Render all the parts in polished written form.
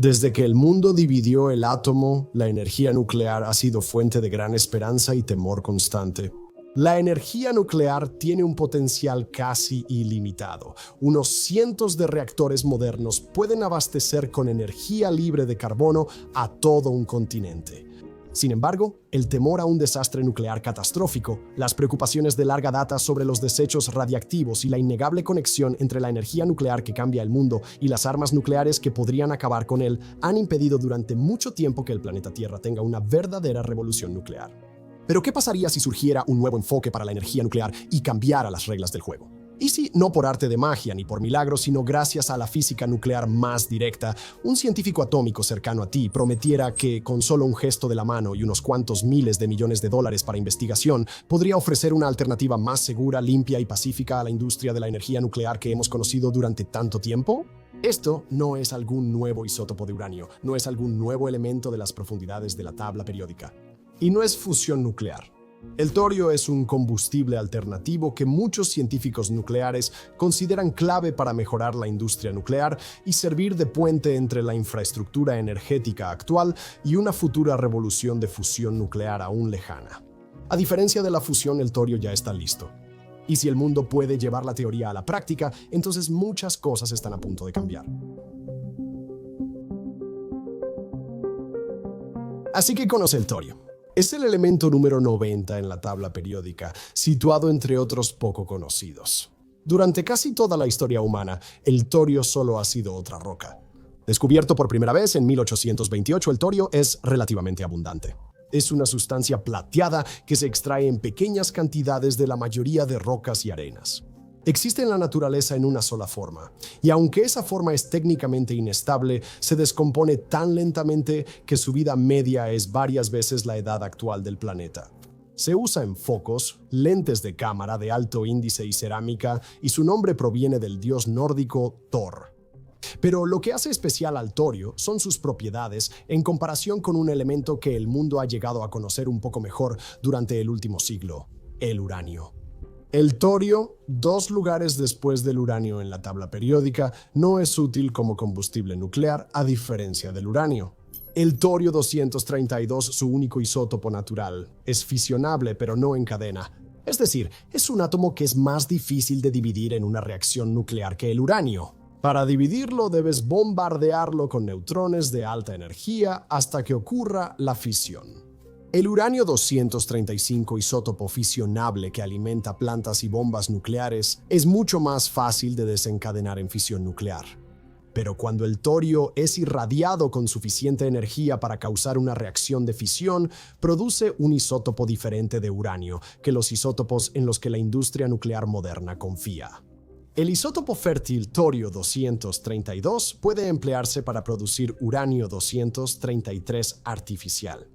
Desde que el mundo dividió el átomo, la energía nuclear ha sido fuente de gran esperanza y temor constante. La energía nuclear tiene un potencial casi ilimitado. Unos cientos de reactores modernos pueden abastecer con energía libre de carbono a todo un continente. Sin embargo, el temor a un desastre nuclear catastrófico, las preocupaciones de larga data sobre los desechos radiactivos y la innegable conexión entre la energía nuclear que cambia el mundo y las armas nucleares que podrían acabar con él han impedido durante mucho tiempo que el planeta Tierra tenga una verdadera revolución nuclear. Pero ¿qué pasaría si surgiera un nuevo enfoque para la energía nuclear y cambiara las reglas del juego? Y si, no por arte de magia ni por milagro, sino gracias a la física nuclear más directa, un científico atómico cercano a ti prometiera que, con solo un gesto de la mano y unos cuantos miles de millones de dólares para investigación, podría ofrecer una alternativa más segura, limpia y pacífica a la industria de la energía nuclear que hemos conocido durante tanto tiempo? Esto no es algún nuevo isótopo de uranio, no es algún nuevo elemento de las profundidades de la tabla periódica. Y no es fusión nuclear. El torio es un combustible alternativo que muchos científicos nucleares consideran clave para mejorar la industria nuclear y servir de puente entre la infraestructura energética actual y una futura revolución de fusión nuclear aún lejana. A diferencia de la fusión, el torio ya está listo. Y si el mundo puede llevar la teoría a la práctica, entonces muchas cosas están a punto de cambiar. Así que conoce el torio. Es el elemento número 90 en la tabla periódica, situado entre otros poco conocidos. Durante casi toda la historia humana, el torio solo ha sido otra roca. Descubierto por primera vez en 1828, el torio es relativamente abundante. Es una sustancia plateada que se extrae en pequeñas cantidades de la mayoría de rocas y arenas. Existe en la naturaleza en una sola forma, y aunque esa forma es técnicamente inestable, se descompone tan lentamente que su vida media es varias veces la edad actual del planeta. Se usa en focos, lentes de cámara de alto índice y cerámica, y su nombre proviene del dios nórdico Thor. Pero lo que hace especial al torio son sus propiedades en comparación con un elemento que el mundo ha llegado a conocer un poco mejor durante el último siglo: el uranio. El torio, 2 lugares después del uranio en la tabla periódica, no es útil como combustible nuclear a diferencia del uranio. El torio 232, su único isótopo natural, es fisionable pero no en cadena. Es decir, es un átomo que es más difícil de dividir en una reacción nuclear que el uranio. Para dividirlo debes bombardearlo con neutrones de alta energía hasta que ocurra la fisión. El uranio 235, isótopo fisionable que alimenta plantas y bombas nucleares, es mucho más fácil de desencadenar en fisión nuclear. Pero cuando el torio es irradiado con suficiente energía para causar una reacción de fisión, produce un isótopo diferente de uranio que los isótopos en los que la industria nuclear moderna confía. El isótopo fértil torio 232 puede emplearse para producir uranio 233 artificial.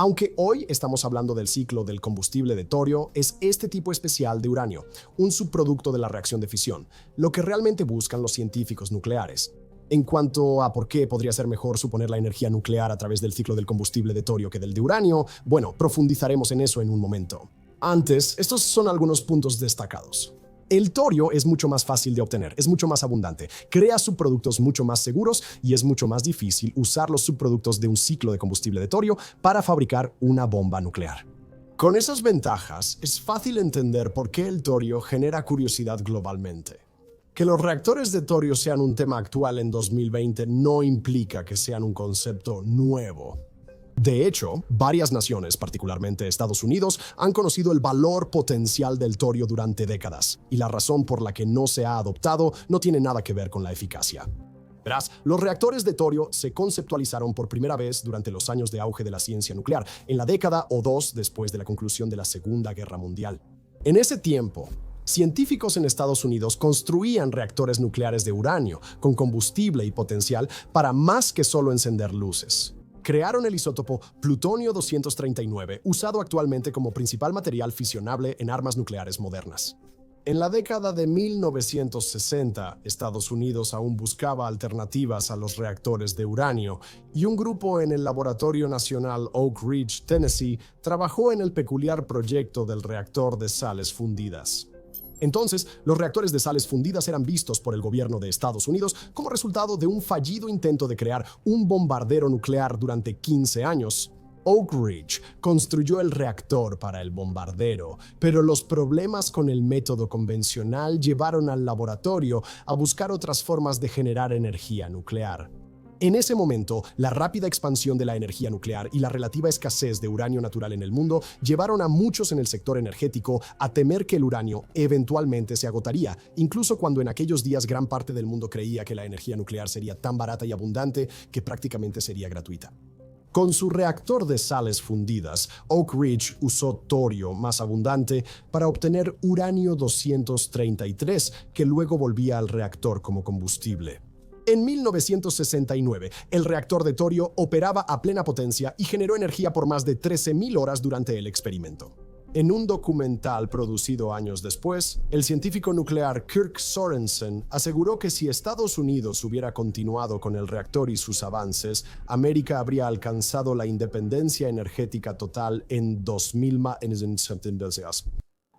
Aunque hoy estamos hablando del ciclo del combustible de torio, es este tipo especial de uranio, un subproducto de la reacción de fisión, lo que realmente buscan los científicos nucleares. En cuanto a por qué podría ser mejor suponer la energía nuclear a través del ciclo del combustible de torio que del de uranio, bueno, profundizaremos en eso en un momento. Antes, estos son algunos puntos destacados. El torio es mucho más fácil de obtener, es mucho más abundante, crea subproductos mucho más seguros y es mucho más difícil usar los subproductos de un ciclo de combustible de torio para fabricar una bomba nuclear. Con esas ventajas, es fácil entender por qué el torio genera curiosidad globalmente. Que los reactores de torio sean un tema actual en 2020 no implica que sean un concepto nuevo. De hecho, varias naciones, particularmente Estados Unidos, han conocido el valor potencial del torio durante décadas, y la razón por la que no se ha adoptado no tiene nada que ver con la eficacia. Verás, los reactores de torio se conceptualizaron por primera vez durante los años de auge de la ciencia nuclear, en la década o 2 después de la conclusión de la Segunda Guerra Mundial. En ese tiempo, científicos en Estados Unidos construían reactores nucleares de uranio, con combustible y potencial para más que solo encender luces. Crearon el isótopo plutonio 239, usado actualmente como principal material fisionable en armas nucleares modernas. En la década de 1960, Estados Unidos aún buscaba alternativas a los reactores de uranio, y un grupo en el Laboratorio Nacional Oak Ridge, Tennessee, trabajó en el peculiar proyecto del reactor de sales fundidas. Entonces, los reactores de sales fundidas eran vistos por el gobierno de Estados Unidos como resultado de un fallido intento de crear un bombardero nuclear durante 15 años. Oak Ridge construyó el reactor para el bombardero, pero los problemas con el método convencional llevaron al laboratorio a buscar otras formas de generar energía nuclear. En ese momento, la rápida expansión de la energía nuclear y la relativa escasez de uranio natural en el mundo llevaron a muchos en el sector energético a temer que el uranio eventualmente se agotaría, incluso cuando en aquellos días gran parte del mundo creía que la energía nuclear sería tan barata y abundante que prácticamente sería gratuita. Con su reactor de sales fundidas, Oak Ridge usó torio más abundante para obtener uranio 233, que luego volvía al reactor como combustible. En 1969, el reactor de torio operaba a plena potencia y generó energía por más de 13,000 horas durante el experimento. En un documental producido años después, el científico nuclear Kirk Sorensen aseguró que si Estados Unidos hubiera continuado con el reactor y sus avances, América habría alcanzado la independencia energética total en 2000.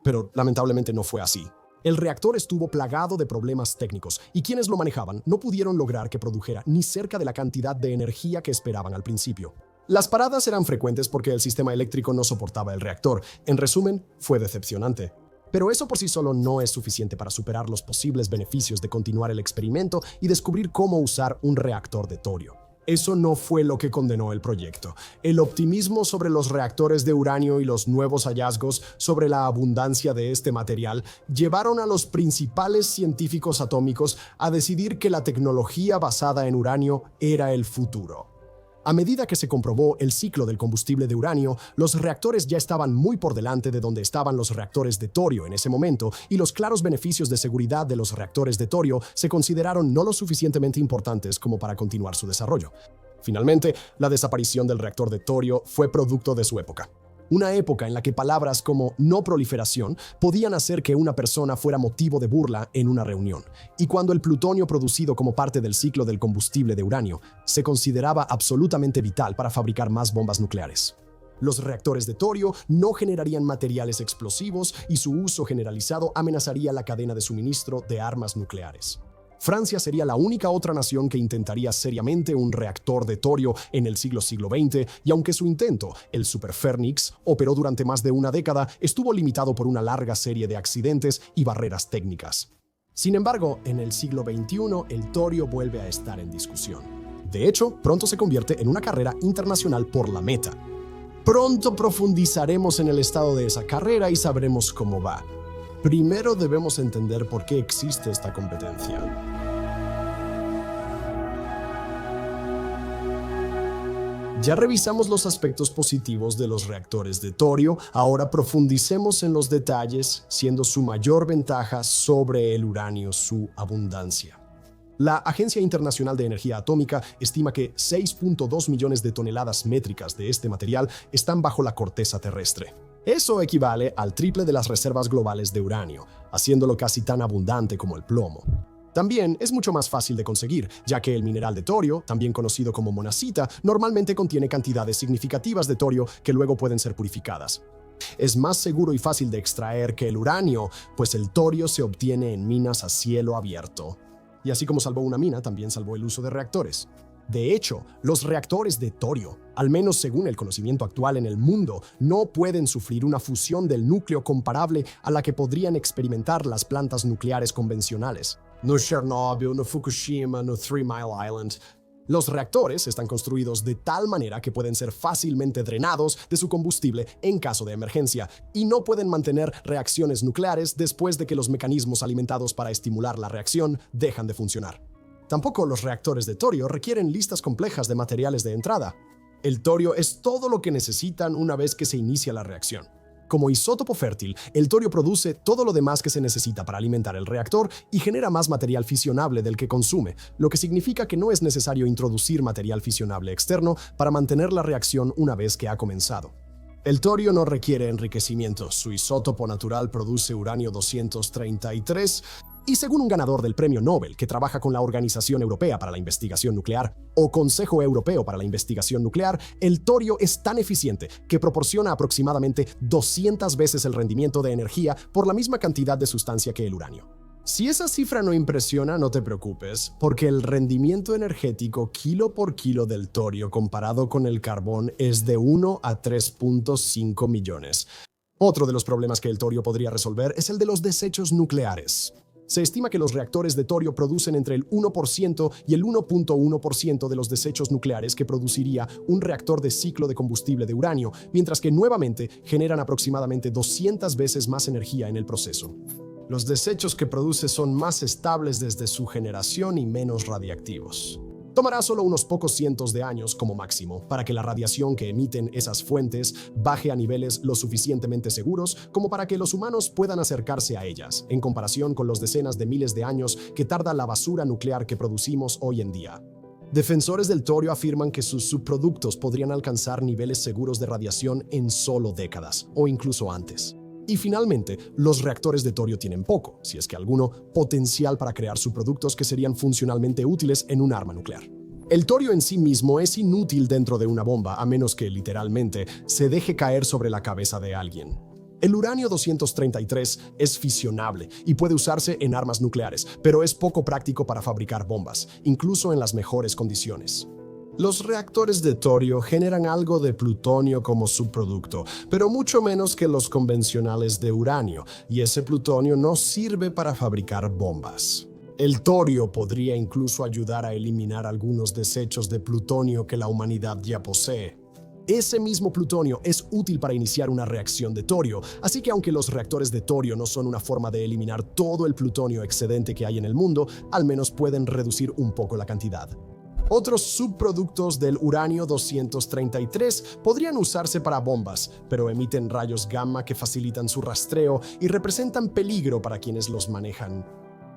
Pero lamentablemente no fue así. El reactor estuvo plagado de problemas técnicos y quienes lo manejaban no pudieron lograr que produjera ni cerca de la cantidad de energía que esperaban al principio. Las paradas eran frecuentes porque el sistema eléctrico no soportaba el reactor. En resumen, fue decepcionante. Pero eso por sí solo no es suficiente para superar los posibles beneficios de continuar el experimento y descubrir cómo usar un reactor de torio. Eso no fue lo que condenó el proyecto. El optimismo sobre los reactores de uranio y los nuevos hallazgos sobre la abundancia de este material llevaron a los principales científicos atómicos a decidir que la tecnología basada en uranio era el futuro. A medida que se comprobó el ciclo del combustible de uranio, los reactores ya estaban muy por delante de donde estaban los reactores de torio en ese momento, y los claros beneficios de seguridad de los reactores de torio se consideraron no lo suficientemente importantes como para continuar su desarrollo. Finalmente, la desaparición del reactor de torio fue producto de su época. Una época en la que palabras como no proliferación podían hacer que una persona fuera motivo de burla en una reunión, y cuando el plutonio producido como parte del ciclo del combustible de uranio se consideraba absolutamente vital para fabricar más bombas nucleares. Los reactores de torio no generarían materiales explosivos y su uso generalizado amenazaría la cadena de suministro de armas nucleares. Francia sería la única otra nación que intentaría seriamente un reactor de torio en el siglo XX, y aunque su intento, el Superphénix, operó durante más de una década, estuvo limitado por una larga serie de accidentes y barreras técnicas. Sin embargo, en el siglo XXI, el torio vuelve a estar en discusión. De hecho, pronto se convierte en una carrera internacional por la meta. Pronto profundizaremos en el estado de esa carrera y sabremos cómo va. Primero debemos entender por qué existe esta competencia. Ya revisamos los aspectos positivos de los reactores de torio, ahora profundicemos en los detalles, siendo su mayor ventaja sobre el uranio su abundancia. La Agencia Internacional de Energía Atómica estima que 6.2 millones de toneladas métricas de este material están bajo la corteza terrestre. Eso equivale al triple de las reservas globales de uranio, haciéndolo casi tan abundante como el plomo. También es mucho más fácil de conseguir, ya que el mineral de torio, también conocido como monazita, normalmente contiene cantidades significativas de torio que luego pueden ser purificadas. Es más seguro y fácil de extraer que el uranio, pues el torio se obtiene en minas a cielo abierto. Y así como salvó una mina, también salvó el uso de reactores. De hecho, los reactores de torio, al menos según el conocimiento actual en el mundo, no pueden sufrir una fusión del núcleo comparable a la que podrían experimentar las plantas nucleares convencionales. No Chernobyl, no Fukushima, no Three Mile Island. Los reactores están construidos de tal manera que pueden ser fácilmente drenados de su combustible en caso de emergencia, y no pueden mantener reacciones nucleares después de que los mecanismos alimentados para estimular la reacción dejan de funcionar. Tampoco los reactores de torio requieren listas complejas de materiales de entrada. El torio es todo lo que necesitan una vez que se inicia la reacción. Como isótopo fértil, el torio produce todo lo demás que se necesita para alimentar el reactor y genera más material fisionable del que consume, lo que significa que no es necesario introducir material fisionable externo para mantener la reacción una vez que ha comenzado. El torio no requiere enriquecimiento. Su isótopo natural produce uranio 233, Y según un ganador del Premio Nobel que trabaja con la Organización Europea para la Investigación Nuclear o Consejo Europeo para la Investigación Nuclear, el torio es tan eficiente que proporciona aproximadamente 200 veces el rendimiento de energía por la misma cantidad de sustancia que el uranio. Si esa cifra no impresiona, no te preocupes, porque el rendimiento energético kilo por kilo del torio comparado con el carbón es de 1 a 3.5 millones. Otro de los problemas que el torio podría resolver es el de los desechos nucleares. Se estima que los reactores de torio producen entre el 1% y el 1.1% de los desechos nucleares que produciría un reactor de ciclo de combustible de uranio, mientras que nuevamente generan aproximadamente 200 veces más energía en el proceso. Los desechos que produce son más estables desde su generación y menos radiactivos. Tomará solo unos pocos cientos de años como máximo para que la radiación que emiten esas fuentes baje a niveles lo suficientemente seguros como para que los humanos puedan acercarse a ellas, en comparación con los decenas de miles de años que tarda la basura nuclear que producimos hoy en día. Defensores del torio afirman que sus subproductos podrían alcanzar niveles seguros de radiación en solo décadas, o incluso antes. Y finalmente, los reactores de torio tienen poco, si es que alguno, potencial para crear subproductos que serían funcionalmente útiles en un arma nuclear. El torio en sí mismo es inútil dentro de una bomba, a menos que, literalmente, se deje caer sobre la cabeza de alguien. El uranio 233 es fisionable y puede usarse en armas nucleares, pero es poco práctico para fabricar bombas, incluso en las mejores condiciones. Los reactores de torio generan algo de plutonio como subproducto, pero mucho menos que los convencionales de uranio, y ese plutonio no sirve para fabricar bombas. El torio podría incluso ayudar a eliminar algunos desechos de plutonio que la humanidad ya posee. Ese mismo plutonio es útil para iniciar una reacción de torio, así que aunque los reactores de torio no son una forma de eliminar todo el plutonio excedente que hay en el mundo, al menos pueden reducir un poco la cantidad. Otros subproductos del uranio 233 podrían usarse para bombas, pero emiten rayos gamma que facilitan su rastreo y representan peligro para quienes los manejan.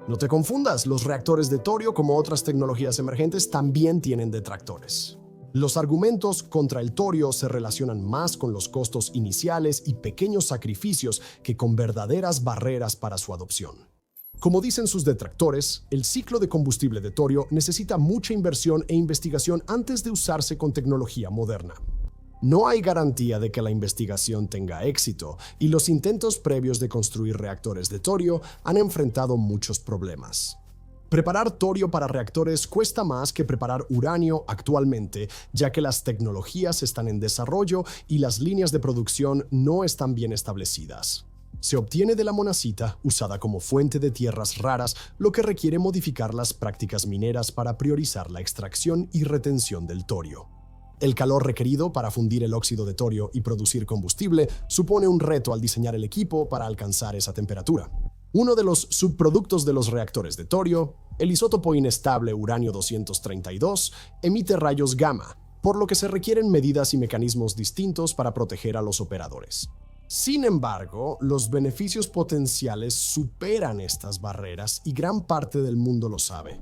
No te confundas, los reactores de torio, como otras tecnologías emergentes, también tienen detractores. Los argumentos contra el torio se relacionan más con los costos iniciales y pequeños sacrificios que con verdaderas barreras para su adopción. Como dicen sus detractores, el ciclo de combustible de torio necesita mucha inversión e investigación antes de usarse con tecnología moderna. No hay garantía de que la investigación tenga éxito, y los intentos previos de construir reactores de torio han enfrentado muchos problemas. Preparar torio para reactores cuesta más que preparar uranio actualmente, ya que las tecnologías están en desarrollo y las líneas de producción no están bien establecidas. Se obtiene de la monazita, usada como fuente de tierras raras, lo que requiere modificar las prácticas mineras para priorizar la extracción y retención del torio. El calor requerido para fundir el óxido de torio y producir combustible supone un reto al diseñar el equipo para alcanzar esa temperatura. Uno de los subproductos de los reactores de torio, el isótopo inestable uranio 232, emite rayos gamma, por lo que se requieren medidas y mecanismos distintos para proteger a los operadores. Sin embargo, los beneficios potenciales superan estas barreras y gran parte del mundo lo sabe.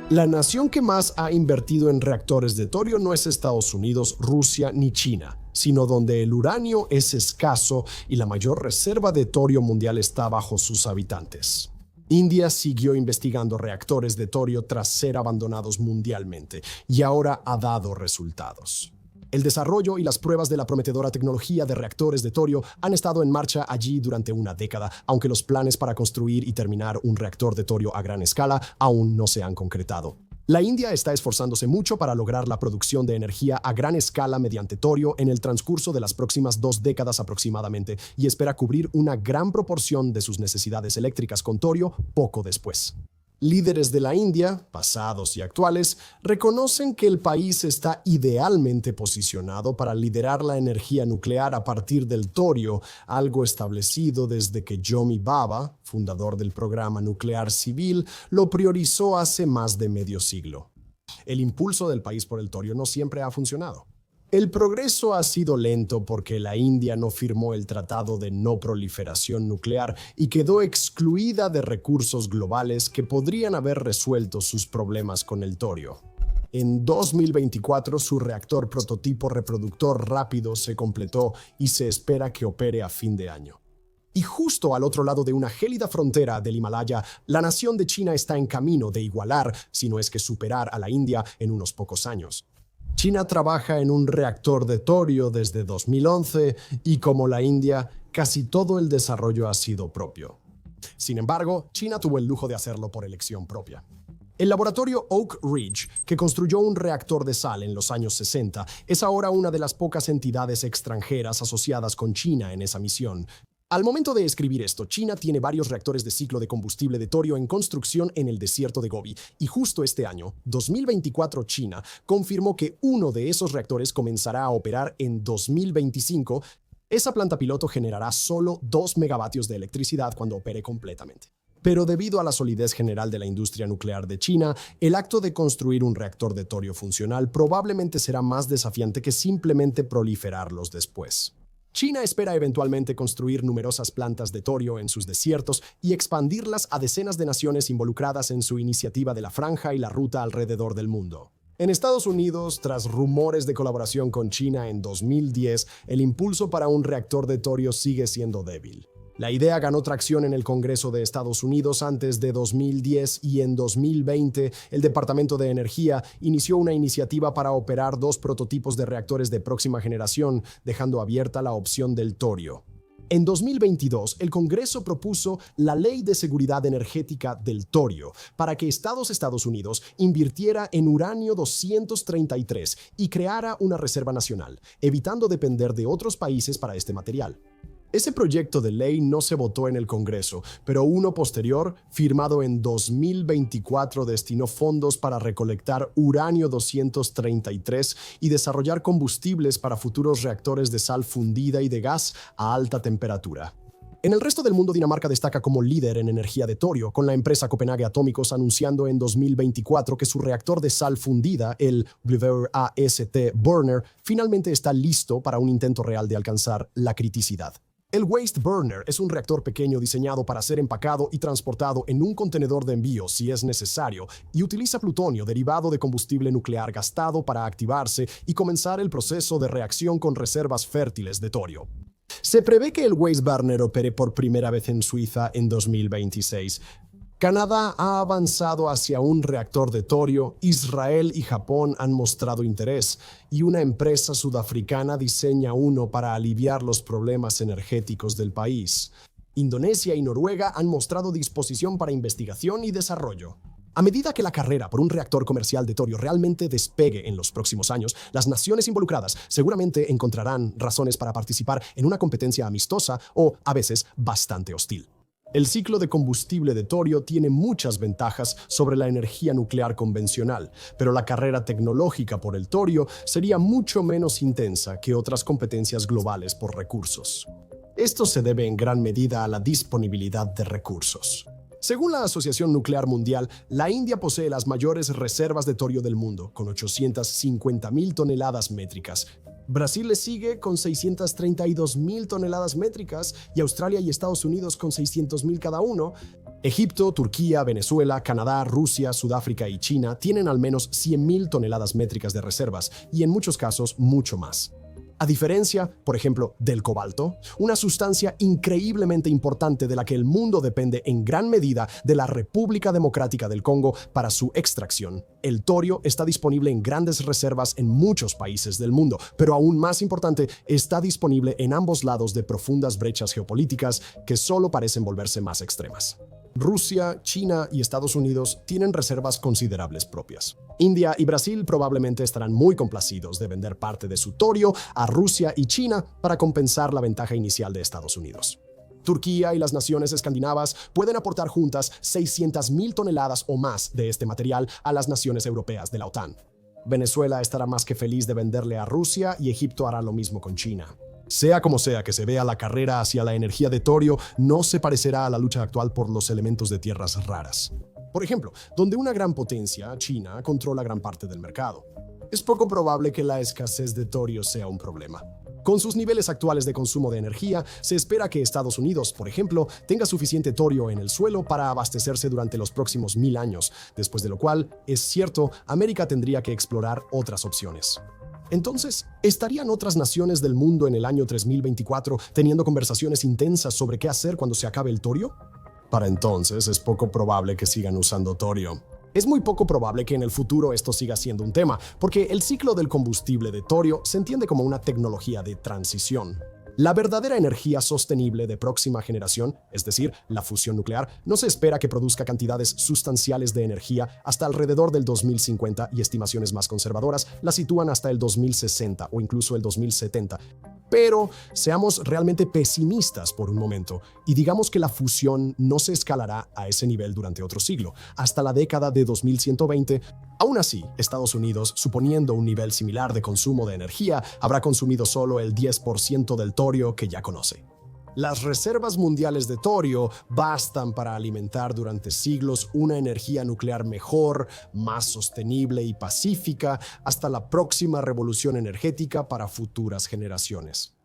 La nación que más ha invertido en reactores de torio no es Estados Unidos, Rusia ni China, sino donde el uranio es escaso y la mayor reserva de torio mundial está bajo sus habitantes. India siguió investigando reactores de torio tras ser abandonados mundialmente y ahora ha dado resultados. El desarrollo y las pruebas de la prometedora tecnología de reactores de torio han estado en marcha allí durante una década, aunque los planes para construir y terminar un reactor de torio a gran escala aún no se han concretado. La India está esforzándose mucho para lograr la producción de energía a gran escala mediante torio en el transcurso de las próximas 2 décadas aproximadamente y espera cubrir una gran proporción de sus necesidades eléctricas con torio poco después. Líderes de la India, pasados y actuales, reconocen que el país está idealmente posicionado para liderar la energía nuclear a partir del torio, algo establecido desde que Homi Bhabha, fundador del programa nuclear civil, lo priorizó hace más de medio siglo. El impulso del país por el torio no siempre ha funcionado. El progreso ha sido lento porque la India no firmó el Tratado de No Proliferación Nuclear y quedó excluida de recursos globales que podrían haber resuelto sus problemas con el torio. En 2024, su reactor prototipo reproductor rápido se completó y se espera que opere a fin de año. Y justo al otro lado de una gélida frontera del Himalaya, la nación de China está en camino de igualar, si no es que superar a la India en unos pocos años. China trabaja en un reactor de torio desde 2011 y, como la India, casi todo el desarrollo ha sido propio. Sin embargo, China tuvo el lujo de hacerlo por elección propia. El laboratorio Oak Ridge, que construyó un reactor de sal en los años 60, es ahora una de las pocas entidades extranjeras asociadas con China en esa misión. Al momento de escribir esto, China tiene varios reactores de ciclo de combustible de torio en construcción en el desierto de Gobi, y justo este año, 2024, China confirmó que uno de esos reactores comenzará a operar en 2025. Esa planta piloto generará solo 2 megavatios de electricidad cuando opere completamente. Pero debido a la solidez general de la industria nuclear de China, el acto de construir un reactor de torio funcional probablemente será más desafiante que simplemente proliferarlos después. China espera eventualmente construir numerosas plantas de torio en sus desiertos y expandirlas a decenas de naciones involucradas en su iniciativa de la franja y la ruta alrededor del mundo. En Estados Unidos, tras rumores de colaboración con China en 2010, el impulso para un reactor de torio sigue siendo débil. La idea ganó tracción en el Congreso de Estados Unidos antes de 2010 y en 2020 el Departamento de Energía inició una iniciativa para operar 2 prototipos de reactores de próxima generación, dejando abierta la opción del torio. En 2022, el Congreso propuso la Ley de Seguridad Energética del Torio para que Estados Unidos invirtiera en uranio 233 y creara una reserva nacional, evitando depender de otros países para este material. Ese proyecto de ley no se votó en el Congreso, pero uno posterior, firmado en 2024, destinó fondos para recolectar uranio 233 y desarrollar combustibles para futuros reactores de sal fundida y de gas a alta temperatura. En el resto del mundo, Dinamarca destaca como líder en energía de torio, con la empresa Copenhague Atómicos anunciando en 2024 que su reactor de sal fundida, el WAST Burner, finalmente está listo para un intento real de alcanzar la criticidad. El Waste Burner es un reactor pequeño diseñado para ser empacado y transportado en un contenedor de envío si es necesario y utiliza plutonio derivado de combustible nuclear gastado para activarse y comenzar el proceso de reacción con reservas fértiles de torio. Se prevé que el Waste Burner opere por primera vez en Suiza en 2026. Canadá ha avanzado hacia un reactor de torio, Israel y Japón han mostrado interés, y una empresa sudafricana diseña uno para aliviar los problemas energéticos del país. Indonesia y Noruega han mostrado disposición para investigación y desarrollo. A medida que la carrera por un reactor comercial de torio realmente despegue en los próximos años, las naciones involucradas seguramente encontrarán razones para participar en una competencia amistosa o, a veces, bastante hostil. El ciclo de combustible de torio tiene muchas ventajas sobre la energía nuclear convencional, pero la carrera tecnológica por el torio sería mucho menos intensa que otras competencias globales por recursos. Esto se debe en gran medida a la disponibilidad de recursos. Según la Asociación Nuclear Mundial, la India posee las mayores reservas de torio del mundo, con 850.000 toneladas métricas. Brasil le sigue con 632.000 toneladas métricas y Australia y Estados Unidos con 600.000 cada uno. Egipto, Turquía, Venezuela, Canadá, Rusia, Sudáfrica y China tienen al menos 100.000 toneladas métricas de reservas y en muchos casos mucho más. A diferencia, por ejemplo, del cobalto, una sustancia increíblemente importante de la que el mundo depende en gran medida de la República Democrática del Congo para su extracción, el torio está disponible en grandes reservas en muchos países del mundo, pero aún más importante, está disponible en ambos lados de profundas brechas geopolíticas que solo parecen volverse más extremas. Rusia, China y Estados Unidos tienen reservas considerables propias. India y Brasil probablemente estarán muy complacidos de vender parte de su torio a Rusia y China para compensar la ventaja inicial de Estados Unidos. Turquía y las naciones escandinavas pueden aportar juntas 600.000 toneladas o más de este material a las naciones europeas de la OTAN. Venezuela estará más que feliz de venderle a Rusia y Egipto hará lo mismo con China. Sea como sea que se vea, la carrera hacia la energía de torio no se parecerá a la lucha actual por los elementos de tierras raras. Por ejemplo, donde una gran potencia, China, controla gran parte del mercado. Es poco probable que la escasez de torio sea un problema. Con sus niveles actuales de consumo de energía, se espera que Estados Unidos, por ejemplo, tenga suficiente torio en el suelo para abastecerse durante los próximos 1000 años, después de lo cual, es cierto, América tendría que explorar otras opciones. Entonces, ¿estarían otras naciones del mundo en el año 3024 teniendo conversaciones intensas sobre qué hacer cuando se acabe el torio? Para entonces, es poco probable que sigan usando torio. Es muy poco probable que en el futuro esto siga siendo un tema, porque el ciclo del combustible de torio se entiende como una tecnología de transición. La verdadera energía sostenible de próxima generación, es decir, la fusión nuclear, no se espera que produzca cantidades sustanciales de energía hasta alrededor del 2050 y estimaciones más conservadoras la sitúan hasta el 2060 o incluso el 2070. Pero seamos realmente pesimistas por un momento y digamos que la fusión no se escalará a ese nivel durante otro siglo, hasta la década de 2120. Aún así, Estados Unidos, suponiendo un nivel similar de consumo de energía, habrá consumido solo el 10% del torio que ya conoce. Las reservas mundiales de torio bastan para alimentar durante siglos una energía nuclear mejor, más sostenible y pacífica hasta la próxima revolución energética para futuras generaciones.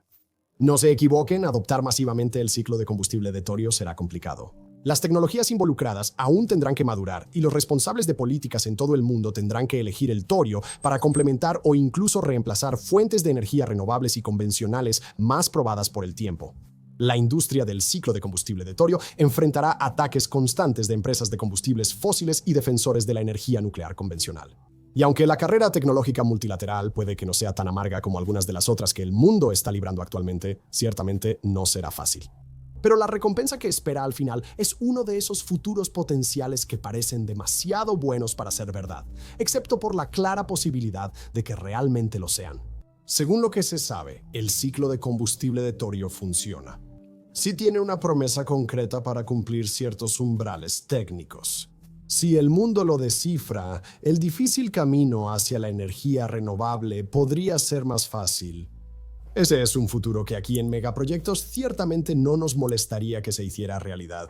No se equivoquen, adoptar masivamente el ciclo de combustible de torio será complicado. Las tecnologías involucradas aún tendrán que madurar y los responsables de políticas en todo el mundo tendrán que elegir el torio para complementar o incluso reemplazar fuentes de energía renovables y convencionales más probadas por el tiempo. La industria del ciclo de combustible de torio enfrentará ataques constantes de empresas de combustibles fósiles y defensores de la energía nuclear convencional. Y aunque la carrera tecnológica multilateral puede que no sea tan amarga como algunas de las otras que el mundo está librando actualmente, ciertamente no será fácil. Pero la recompensa que espera al final es uno de esos futuros potenciales que parecen demasiado buenos para ser verdad, excepto por la clara posibilidad de que realmente lo sean. Según lo que se sabe, el ciclo de combustible de torio funciona. Sí tiene una promesa concreta para cumplir ciertos umbrales técnicos. Si el mundo lo descifra, el difícil camino hacia la energía renovable podría ser más fácil. Ese es un futuro que aquí en Megaproyectos ciertamente no nos molestaría que se hiciera realidad.